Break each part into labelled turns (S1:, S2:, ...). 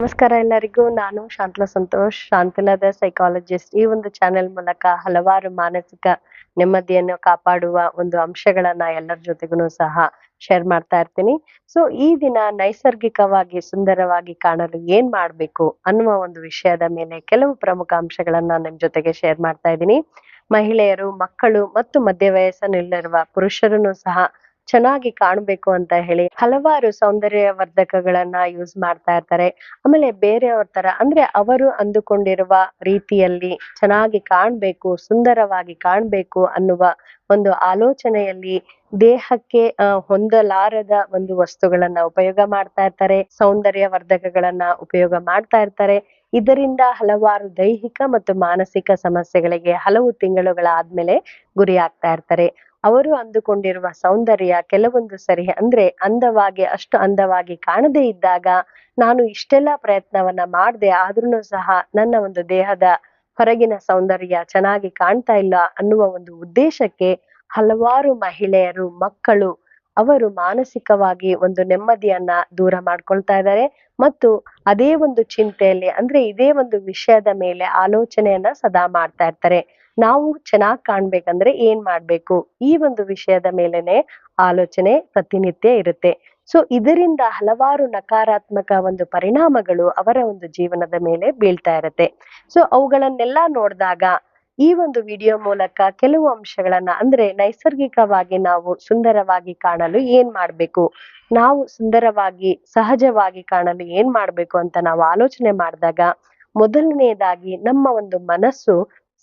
S1: ನಮಸ್ಕಾರ ಎಲ್ಲರಿಗೂ. ನಾನು ಶಾಂತಲಾ ಸಂತೋಷ್, ಶಾಂತಲಾದ ಸೈಕಾಲಜಿಸ್ಟ್. ಈ ಒಂದು ಚಾನೆಲ್ ಮೂಲಕ ಹಲವಾರು ಮಾನಸಿಕ ನೆಮ್ಮದಿಯನ್ನು ಕಾಪಾಡುವ ಒಂದು ಅಂಶಗಳನ್ನ ಎಲ್ಲರ ಜೊತೆಗೂ ಸಹ ಶೇರ್ ಮಾಡ್ತಾ ಇರ್ತೀನಿ. ಸೊ ಈ ದಿನ ನೈಸರ್ಗಿಕವಾಗಿ ಸುಂದರವಾಗಿ ಕಾಣಲು ಏನ್ ಮಾಡ್ಬೇಕು ಅನ್ನುವ ಒಂದು ವಿಷಯದ ಮೇಲೆ ಕೆಲವು ಪ್ರಮುಖ ಅಂಶಗಳನ್ನ ನಿಮ್ ಜೊತೆಗೆ ಶೇರ್ ಮಾಡ್ತಾ ಇದ್ದೀನಿ. ಮಹಿಳೆಯರು, ಮಕ್ಕಳು ಮತ್ತು ಮಧ್ಯ ವಯಸ್ಸಿನಲ್ಲಿರುವ ಪುರುಷರನ್ನು ಸಹ ಚೆನ್ನಾಗಿ ಕಾಣ್ಬೇಕು ಅಂತ ಹೇಳಿ ಹಲವಾರು ಸೌಂದರ್ಯ ವರ್ಧಕಗಳನ್ನ ಯೂಸ್ ಮಾಡ್ತಾ ಇರ್ತಾರೆ. ಆಮೇಲೆ ಬೇರೆಯವ್ರ ತರ ಅಂದ್ರೆ ಅವರು ಅಂದುಕೊಂಡಿರುವ ರೀತಿಯಲ್ಲಿ ಚೆನ್ನಾಗಿ ಕಾಣ್ಬೇಕು, ಸುಂದರವಾಗಿ ಕಾಣ್ಬೇಕು ಅನ್ನುವ ಒಂದು ಆಲೋಚನೆಯಲ್ಲಿ ದೇಹಕ್ಕೆ ಹೊಂದಲಾರದ ಒಂದು ವಸ್ತುಗಳನ್ನ ಉಪಯೋಗ ಮಾಡ್ತಾ ಇರ್ತಾರೆ, ಸೌಂದರ್ಯ ವರ್ಧಕಗಳನ್ನ ಉಪಯೋಗ ಮಾಡ್ತಾ ಇರ್ತಾರೆ. ಇದರಿಂದ ಹಲವಾರು ದೈಹಿಕ ಮತ್ತು ಮಾನಸಿಕ ಸಮಸ್ಯೆಗಳಿಗೆ ಹಲವು ತಿಂಗಳುಗಳಾದ್ಮೇಲೆ ಗುರಿ ಆಗ್ತಾ ಇರ್ತಾರೆ. ಅವರು ಅಂದುಕೊಂಡಿರುವ ಸೌಂದರ್ಯ ಕೆಲವೊಂದು ಸರಿ ಅಂದ್ರೆ ಅಂದವಾಗಿ ಅಷ್ಟು ಅಂದವಾಗಿ ಕಾಣದೇ ಇದ್ದಾಗ, ನಾನು ಇಷ್ಟೆಲ್ಲ ಪ್ರಯತ್ನವನ್ನ ಮಾಡ್ದೆ ಆದ್ರೂ ಸಹ ನನ್ನ ಒಂದು ದೇಹದ ಹೊರಗಿನ ಸೌಂದರ್ಯ ಚೆನ್ನಾಗಿ ಕಾಣ್ತಾ ಇಲ್ಲ ಅನ್ನುವ ಒಂದು ಉದ್ದೇಶಕ್ಕೆ ಹಲವಾರು ಮಹಿಳೆಯರು, ಮಕ್ಕಳು ಅವರು ಮಾನಸಿಕವಾಗಿ ಒಂದು ನೆಮ್ಮದಿಯನ್ನ ದೂರ ಮಾಡ್ಕೊಳ್ತಾ ಇದ್ದಾರೆ. ಮತ್ತು ಅದೇ ಒಂದು ಚಿಂತೆಯಲ್ಲಿ ಅಂದ್ರೆ ಇದೇ ಒಂದು ವಿಷಯದ ಮೇಲೆ ಆಲೋಚನೆಯನ್ನ ಸದಾ ಮಾಡ್ತಾ ಇರ್ತಾರೆ. ನಾವು ಚೆನ್ನಾಗ್ ಕಾಣ್ಬೇಕಂದ್ರೆ ಏನ್ ಮಾಡ್ಬೇಕು, ಈ ಒಂದು ವಿಷಯದ ಮೇಲೆನೆ ಆಲೋಚನೆ ಪ್ರತಿನಿತ್ಯ ಇರುತ್ತೆ. ಸೊ ಇದರಿಂದ ಹಲವಾರು ನಕಾರಾತ್ಮಕ ಒಂದು ಪರಿಣಾಮಗಳು ಅವರ ಒಂದು ಜೀವನದ ಮೇಲೆ ಬೀಳ್ತಾ ಇರತ್ತೆ. ಸೊ ಅವುಗಳನ್ನೆಲ್ಲ ನೋಡಿದಾಗ ಈ ಒಂದು ವಿಡಿಯೋ ಮೂಲಕ ಕೆಲವು ಅಂಶಗಳನ್ನ ಅಂದ್ರೆ ನೈಸರ್ಗಿಕವಾಗಿ ನಾವು ಸುಂದರವಾಗಿ ಕಾಣಲು ಏನ್ ಮಾಡ್ಬೇಕು, ನಾವು ಸುಂದರವಾಗಿ ಸಹಜವಾಗಿ ಕಾಣಲು ಏನ್ ಮಾಡ್ಬೇಕು ಅಂತ ನಾವು ಆಲೋಚನೆ ಮಾಡಿದಾಗ, ಮೊದಲನೆಯದಾಗಿ ನಮ್ಮ ಒಂದು ಮನಸ್ಸು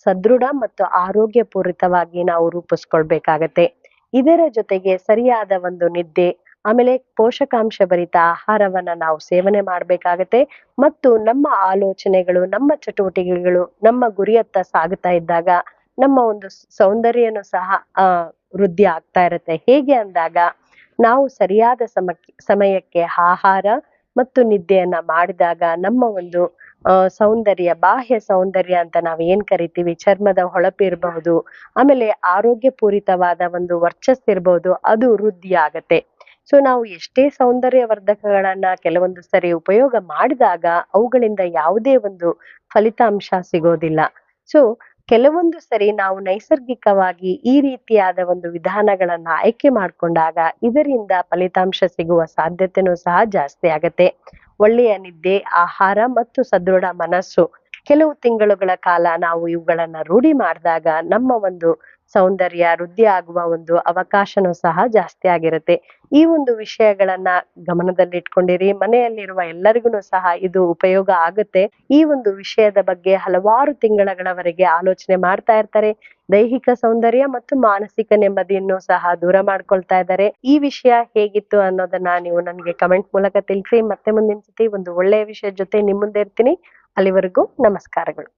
S1: ಸದೃಢ ಮತ್ತು ಆರೋಗ್ಯಪೂರಿತವಾಗಿ ನಾವು ರೂಪಿಸ್ಕೊಳ್ಬೇಕಾಗತ್ತೆ. ಇದರ ಜೊತೆಗೆ ಸರಿಯಾದ ಒಂದು ನಿದ್ದೆ, ಆಮೇಲೆ ಪೋಷಕಾಂಶ ಭರಿತ ಆಹಾರವನ್ನ ನಾವು ಸೇವನೆ ಮಾಡ್ಬೇಕಾಗತ್ತೆ. ಮತ್ತು ನಮ್ಮ ಆಲೋಚನೆಗಳು, ನಮ್ಮ ಚಟುವಟಿಕೆಗಳು ನಮ್ಮ ಗುರಿಯತ್ತ ಸಾಗುತ್ತಾ ಇದ್ದಾಗ ನಮ್ಮ ಒಂದು ಸೌಂದರ್ಯನು ಸಹ ವೃದ್ಧಿ ಆಗ್ತಾ ಇರತ್ತೆ. ಹೇಗೆ ಅಂದಾಗ, ನಾವು ಸರಿಯಾದ ಸಮಯಕ್ಕೆ ಆಹಾರ ಮತ್ತು ನಿದ್ದೆಯನ್ನ ಮಾಡಿದಾಗ ನಮ್ಮ ಒಂದು ಸೌಂದರ್ಯ, ಬಾಹ್ಯ ಸೌಂದರ್ಯ ಅಂತ ನಾವ್ ಏನ್ ಕರಿತೀವಿ, ಚರ್ಮದ ಹೊಳಪು ಇರಬಹುದು, ಆಮೇಲೆ ಆರೋಗ್ಯಪೂರಿತವಾದ ಒಂದು ವರ್ಚಸ್ ಇರಬಹುದು, ಅದು ವೃದ್ಧಿ ಆಗತ್ತೆ. ಸೊ ನಾವು ಎಷ್ಟೇ ಸೌಂದರ್ಯ ವರ್ಧಕಗಳನ್ನ ಕೆಲವೊಂದು ಸರಿ ಉಪಯೋಗ ಮಾಡಿದಾಗ ಅವುಗಳಿಂದ ಯಾವುದೇ ಒಂದು ಫಲಿತಾಂಶ ಸಿಗೋದಿಲ್ಲ. ಸೊ ಕೆಲವೊಂದು ಸರಿ ನಾವು ನೈಸರ್ಗಿಕವಾಗಿ ಈ ರೀತಿಯಾದ ಒಂದು ವಿಧಾನಗಳನ್ನ ಆಯ್ಕೆ ಮಾಡ್ಕೊಂಡಾಗ ಇದರಿಂದ ಫಲಿತಾಂಶ ಸಿಗುವ ಸಾಧ್ಯತೆನೂ ಸಹ ಜಾಸ್ತಿ ಆಗತ್ತೆ. ಒಳ್ಳೆಯ ನಿದ್ದೆ, ಆಹಾರ ಮತ್ತು ಸದೃಢ ಮನಸ್ಸು, ಕೆಲವು ತಿಂಗಳುಗಳ ಕಾಲ ನಾವು ಇವುಗಳನ್ನ ರೂಢಿ ಮಾಡಿದಾಗ ನಮ್ಮ ಒಂದು ಸೌಂದರ್ಯ ವೃದ್ಧಿ ಆಗುವ ಒಂದು ಅವಕಾಶನೂ ಸಹ ಜಾಸ್ತಿ ಆಗಿರುತ್ತೆ. ಈ ಒಂದು ವಿಷಯಗಳನ್ನ ಗಮನದಲ್ಲಿಟ್ಕೊಂಡಿರಿ. ಮನೆಯಲ್ಲಿರುವ ಎಲ್ಲರಿಗೂ ಸಹ ಇದು ಉಪಯೋಗ ಆಗುತ್ತೆ. ಈ ಒಂದು ವಿಷಯದ ಬಗ್ಗೆ ಹಲವಾರು ತಿಂಗಳವರೆಗೆ ಆಲೋಚನೆ ಮಾಡ್ತಾ ಇರ್ತಾರೆ. ದೈಹಿಕ ಸೌಂದರ್ಯ ಮತ್ತು ಮಾನಸಿಕ ನೆಮ್ಮದಿಯನ್ನು ಸಹ ದೂರ ಮಾಡ್ಕೊಳ್ತಾ ಇದ್ದಾರೆ. ಈ ವಿಷಯ ಹೇಗಿತ್ತು ಅನ್ನೋದನ್ನ ನೀವು ನನಗೆ ಕಮೆಂಟ್ ಮೂಲಕ ತಿಳಿಸಿ. ಮತ್ತೆ ಮುಂದಿನ ಸತಿ ಒಂದು ಒಳ್ಳೆಯ ವಿಷಯದ ಜೊತೆ ನಿಮ್ ಮುಂದೆ ಇರ್ತೀನಿ. ಅಲ್ಲಿವರೆಗೂ ನಮಸ್ಕಾರಗಳು.